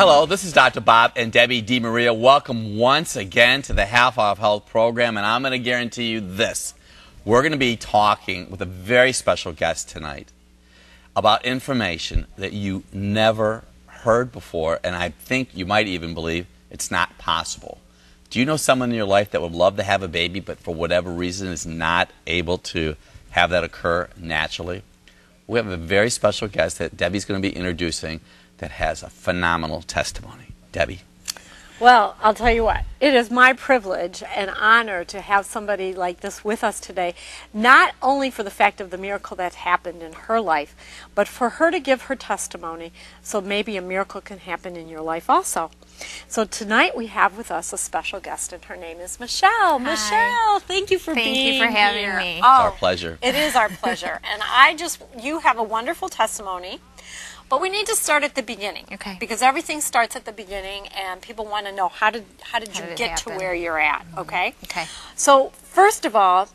Hello, this is Dr. Bob and Debbie DeMaria. Welcome once again to the Half Off Health program, and I'm going to guarantee you this. We're going to be talking with a very special guest tonight about information that you never heard before, and I think you might even believe it's not possible. Do you know someone in your life that would love to have a baby, but for whatever reason is not able to have that occur naturally? We have a very special guest that Debbie's going to be introducing that has a phenomenal testimony. Debbie. Well, I'll tell you what, it is my privilege and honor to have somebody like this with us today, not only for the fact of the miracle that happened in her life, but for her to give her testimony so maybe a miracle can happen in your life also. So tonight we have with us a special guest, and her name is Michelle. Hi. Michelle, thank you for being here. Thank you for having me. It's our pleasure. It is our pleasure. And you have a wonderful testimony. But we need to start at the beginning, okay? Because everything starts at the beginning, and people want to know how did you get to where you're at, okay? Okay. So first of all,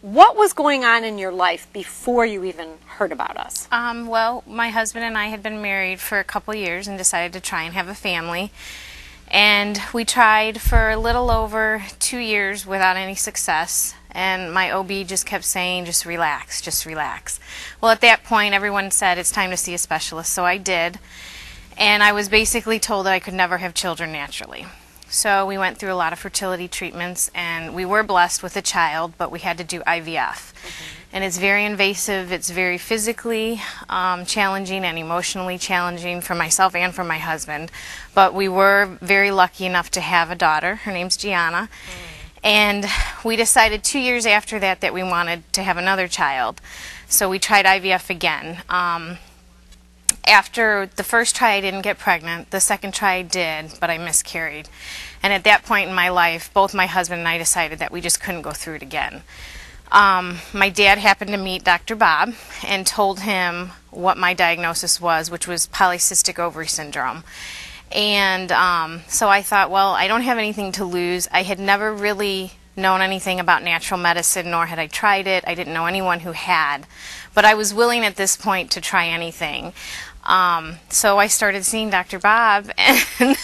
what was going on in your life before you even heard about us? Well, my husband and I had been married for a couple years and decided to try and have a family. And we tried for a little over 2 years without any success. And my OB just kept saying, just relax, just relax. Well, at that point, everyone said it's time to see a specialist, so I did. And I was basically told that I could never have children naturally. So we went through a lot of fertility treatments, and we were blessed with a child, but we had to do IVF. And it's very invasive, it's very physically challenging and emotionally challenging for myself and for my husband. But we were very lucky enough to have a daughter. Her name's Gianna. And we decided 2 years after that we wanted to have another child. So we tried IVF again. After the first try I didn't get pregnant, the second try I did, but I miscarried. And at that point in my life, both my husband and I decided that we just couldn't go through it again. My dad happened to meet Dr. Bob and told him what my diagnosis was, which was polycystic ovary syndrome. And so I thought, well, I don't have anything to lose. I had never really known anything about natural medicine, nor had I tried it. I didn't know anyone who had. But I was willing at this point to try anything. So I started seeing Dr. Bob, and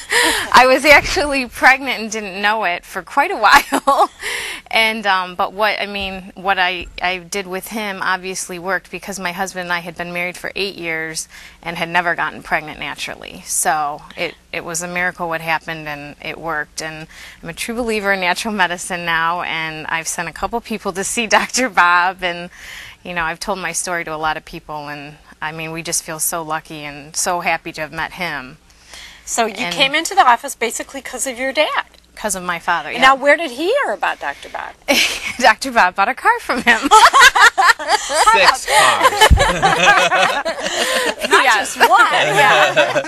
I was actually pregnant and didn't know it for quite a while. And but what I did with him obviously worked, because my husband and I had been married for 8 years and had never gotten pregnant naturally. So it was a miracle what happened, and it worked. And I'm a true believer in natural medicine now, and I've sent a couple people to see Dr. Bob, and you know, I've told my story to a lot of people, and I mean, we just feel so lucky and so happy to have met him. So you came into the office basically because of your dad? Because of my father, yeah. Now, where did he hear about Dr. Bob? Dr. Bob bought a car from him. 6 cars. Not just one. Yeah.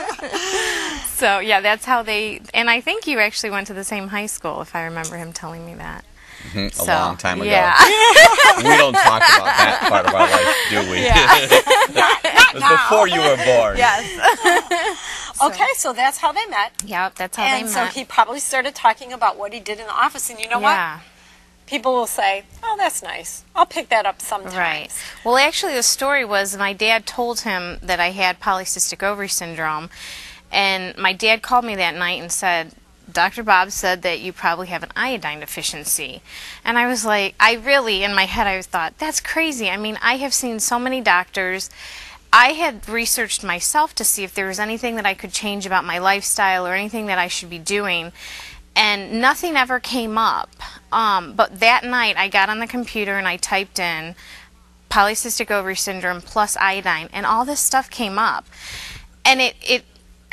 So, yeah, that's how they... And I think you actually went to the same high school, if I remember him telling me that. A long time ago. Yeah. We don't talk about that part of our life, do we? Yeah. It was before you were born. Yes. Okay, so that's how they met. Yep, that's how they met. And so he probably started talking about what he did in the office, and you know what? People will say, oh, that's nice. I'll pick that up sometime. Right. Well, actually, the story was my dad told him that I had polycystic ovary syndrome, and my dad called me that night and said, Dr. Bob said that you probably have an iodine deficiency. And I was like, in my head, I thought, that's crazy. I mean, I have seen so many doctors. I had researched myself to see if there was anything that I could change about my lifestyle or anything that I should be doing, and nothing ever came up. But that night, I got on the computer and I typed in polycystic ovary syndrome plus iodine, and all this stuff came up. And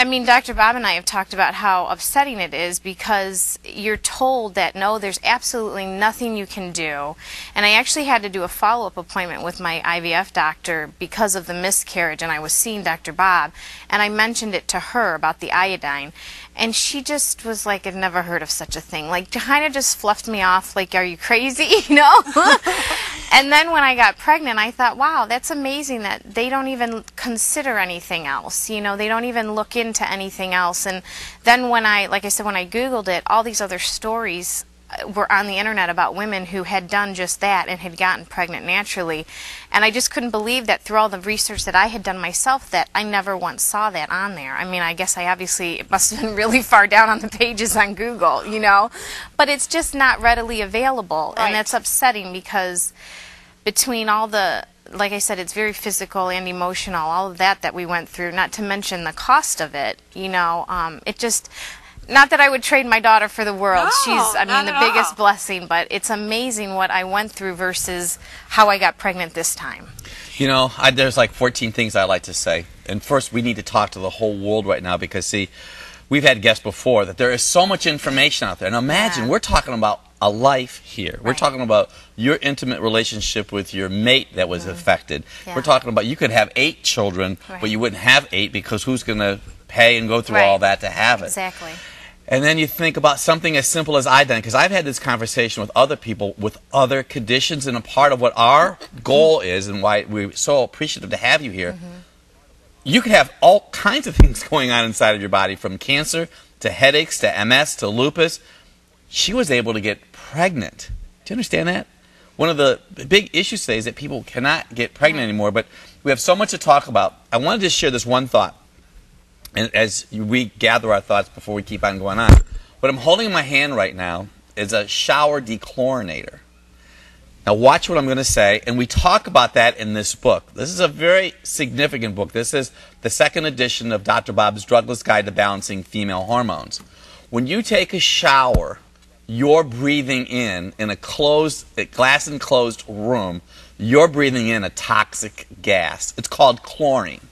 I mean, Dr. Bob and I have talked about how upsetting it is, because you're told that, no, there's absolutely nothing you can do. And I actually had to do a follow-up appointment with my IVF doctor because of the miscarriage, and I was seeing Dr. Bob, and I mentioned it to her about the iodine. And she just was like, I've never heard of such a thing. Like, kind of just fluffed me off, like, are you crazy, you know? And then when I got pregnant, I thought, wow, that's amazing that they don't even consider anything else. You know, they don't even look into anything else. And then when like I said, when I Googled it, all these other stories were on the internet about women who had done just that and had gotten pregnant naturally. And I just couldn't believe that through all the research that I had done myself that I never once saw that on there. I mean, I guess it must have been really far down on the pages on Google, you know. But it's just not readily available. Right. And that's upsetting because between all the, like I said, it's very physical and emotional, all of that we went through, not to mention the cost of it, you know, it just... Not that I would trade my daughter for the world. No, She's, I mean, not the at biggest all. blessing, but it's amazing what I went through versus how I got pregnant this time. You know, there's like 14 things I like to say. And first, we need to talk to the whole world right now because, see, we've had guests before that there is so much information out there. And imagine, Yeah. we're talking about a life here. We're Right. talking about your intimate relationship with your mate that was affected. Yeah. We're talking about you could have 8 children, Right. but you wouldn't have 8 because who's going to pay and go through Right. all that to have it? Exactly. And then you think about something as simple as iodine, because I've had this conversation with other people with other conditions, and a part of what our goal is and why we're so appreciative to have you here, you could have all kinds of things going on inside of your body, from cancer to headaches to MS to lupus. She was able to get pregnant. Do you understand that? One of the big issues today is that people cannot get pregnant anymore, but we have so much to talk about. I wanted to share this one thought. And as we gather our thoughts before we keep on going on, what I'm holding in my hand right now is a shower dechlorinator. Now watch what I'm going to say, and we talk about that in this book. This is a very significant book. This is the second edition of Dr. Bob's Drugless Guide to Balancing Female Hormones. When you take a shower, you're breathing in a glass enclosed room, you're breathing in a toxic gas. It's called chlorine.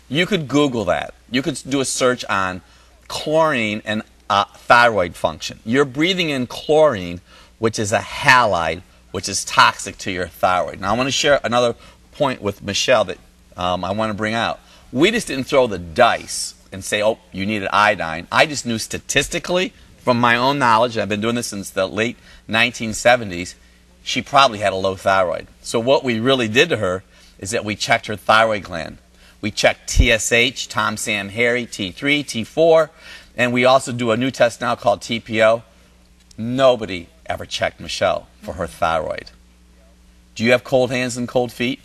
You could Google that. You could do a search on chlorine and thyroid function. You're breathing in chlorine, which is a halide, which is toxic to your thyroid. Now, I want to share another point with Michelle that I want to bring out. We just didn't throw the dice and say, oh, you needed iodine. I just knew statistically, from my own knowledge, and I've been doing this since the late 1970s, she probably had a low thyroid. So what we really did to her is that we checked her thyroid gland. We check TSH, Tom, Sam, Harry, T3, T4, and we also do a new test now called TPO. Nobody ever checked Michelle for her thyroid. Do you have cold hands and cold feet?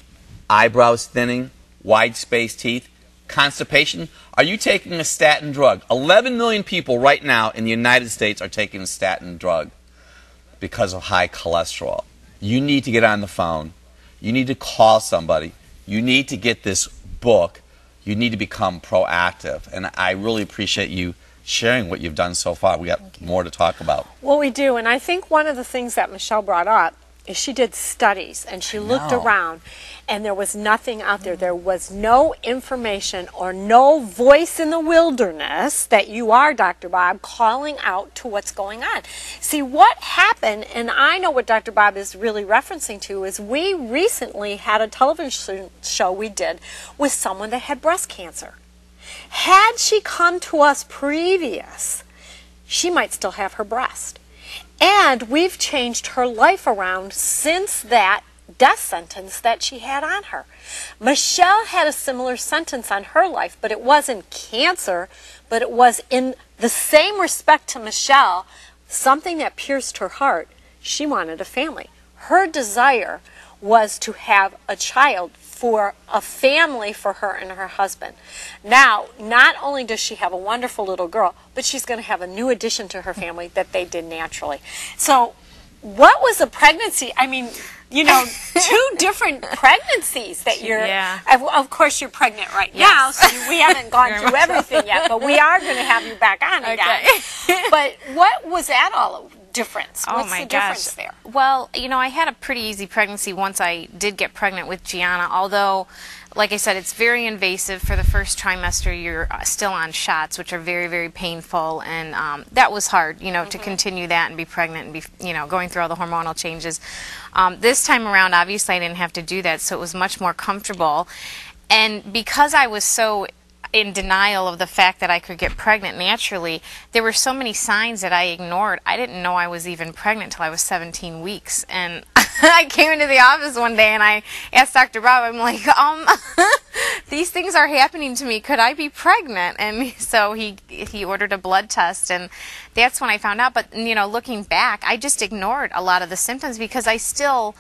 Eyebrows thinning? Wide-spaced teeth? Constipation? Are you taking a statin drug? 11 million people right now in the United States are taking a statin drug because of high cholesterol. You need to get on the phone. You need to call somebody. You need to get this book. You need to become proactive. And I really appreciate you sharing what you've done so far. We got more to talk about. Well, we do, and I think one of the things that Michelle brought up is she did studies, and she looked around, and there was nothing out there. There was no information or no voice in the wilderness that you are, Dr. Bob, calling out to what's going on. See, what happened, and I know what Dr. Bob is really referencing to, is we recently had a television show we did with someone that had breast cancer. Had she come to us previous, she might still have her breast. And we've changed her life around since that death sentence that she had on her. Michelle had a similar sentence on her life, but it wasn't cancer, but it was in the same respect to Michelle, something that pierced her heart. She wanted a family. Her desire was to have a child, for a family for her and her husband. Now, not only does she have a wonderful little girl, but she's going to have a new addition to her family that they did naturally. So, what was a pregnancy? I mean, you know, 2 different pregnancies that you're, of course you're pregnant right now, so we haven't gone through everything yet, but we are going to have you back on again. But what was that all difference? What's the difference there? Well, you know, I had a pretty easy pregnancy once I did get pregnant with Gianna, although, like I said, it's very invasive. For the first trimester, you're still on shots, which are very, very painful, and that was hard, you know, to continue that and be pregnant and be, you know, going through all the hormonal changes. This time around, obviously, I didn't have to do that, so it was much more comfortable. And because I was so in denial of the fact that I could get pregnant naturally, there were so many signs that I ignored. I didn't know I was even pregnant till I was 17 weeks, and I came into the office one day and I asked Dr. Bob, I'm like, these things are happening to me. Could I be pregnant? And so he ordered a blood test, and that's when I found out. But, you know, looking back, I just ignored a lot of the symptoms because I still,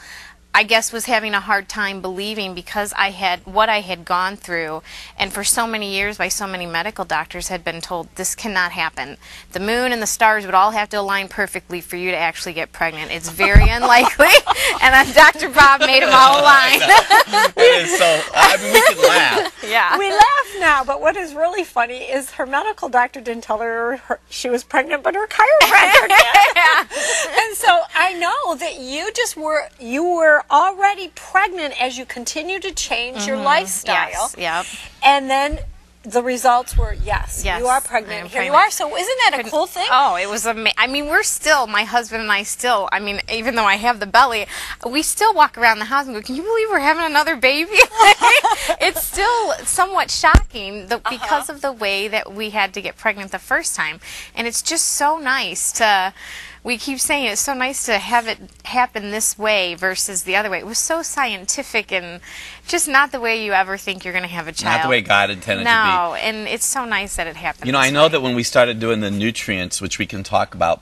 I guess, was having a hard time believing, because I had what I had gone through, and for so many years by so many medical doctors had been told this cannot happen. The moon and the stars would all have to align perfectly for you to actually get pregnant. It's very unlikely. And then Dr. Bob made them all align. It is so, I mean, we can laugh. Yeah. We laugh now, but what is really funny is her medical doctor didn't tell her she was pregnant, but her chiropractor did. Yeah. And so I know that you were already pregnant as you continue to change your lifestyle. Yes. Yep. And then the results were, yes, Yes, you are I pregnant. am Here you pregnant. are. So isn't that a cool thing? Oh, it was amazing. I mean, we're still, my husband and I still, I mean, even though I have the belly, we still walk around the house and go, can you believe we're having another baby? It's still somewhat shocking because of the way that we had to get pregnant the first time. And it's just so nice to, we keep saying it's so nice to have it happen this way versus the other way. It was so scientific and just not the way you ever think you're going to have a child. Not the way God intended to be. No, and it's so nice that it happened. You know, this I know way. that when we started doing the nutrients, which we can talk about,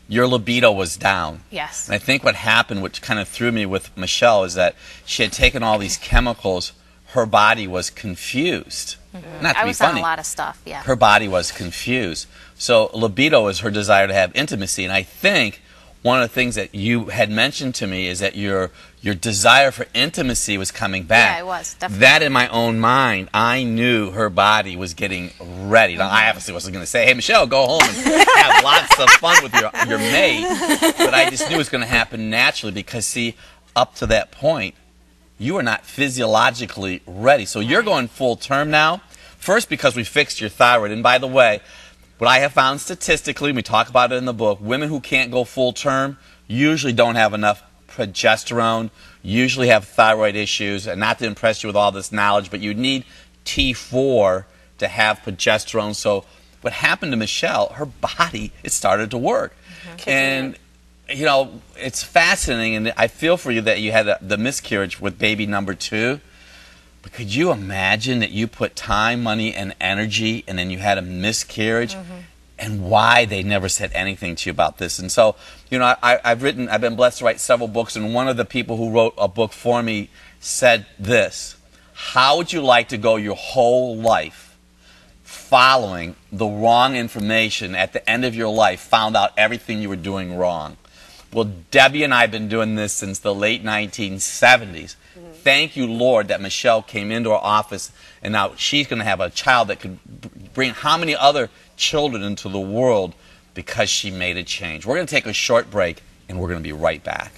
your libido was down. Yes. And I think what happened, which kind of threw me with Michelle, is that she had taken all these chemicals. Her body was confused. Not to I be was funny. on a lot of stuff, yeah. Her body was confused. So libido is her desire to have intimacy. And I think one of the things that you had mentioned to me is that your desire for intimacy was coming back. Yeah, it was, definitely. That in my own mind, I knew her body was getting ready. Now, I obviously wasn't going to say, hey, Michelle, go home and have lots of fun with your mate. But I just knew it was going to happen naturally because, see, up to that point, you are not physiologically ready. So you're going full term now. First, because we fixed your thyroid. And by the way, what I have found statistically, we talk about it in the book, women who can't go full term usually don't have enough progesterone, usually have thyroid issues. And not to impress you with all this knowledge, but you need T4 to have progesterone. So what happened to Michelle, her body, it started to work. And you know, it's fascinating, and I feel for you that you had the miscarriage with baby number 2. But could you imagine that you put time, money, and energy, and then you had a miscarriage, and why they never said anything to you about this? And so, you know, I've been blessed to write several books, and one of the people who wrote a book for me said this: how would you like to go your whole life following the wrong information, at the end of your life found out everything you were doing wrong? Well, Debbie and I have been doing this since the late 1970s. Thank you, Lord, that Michelle came into our office, and now she's going to have a child that could bring how many other children into the world because she made a change. We're going to take a short break, and we're going to be right back.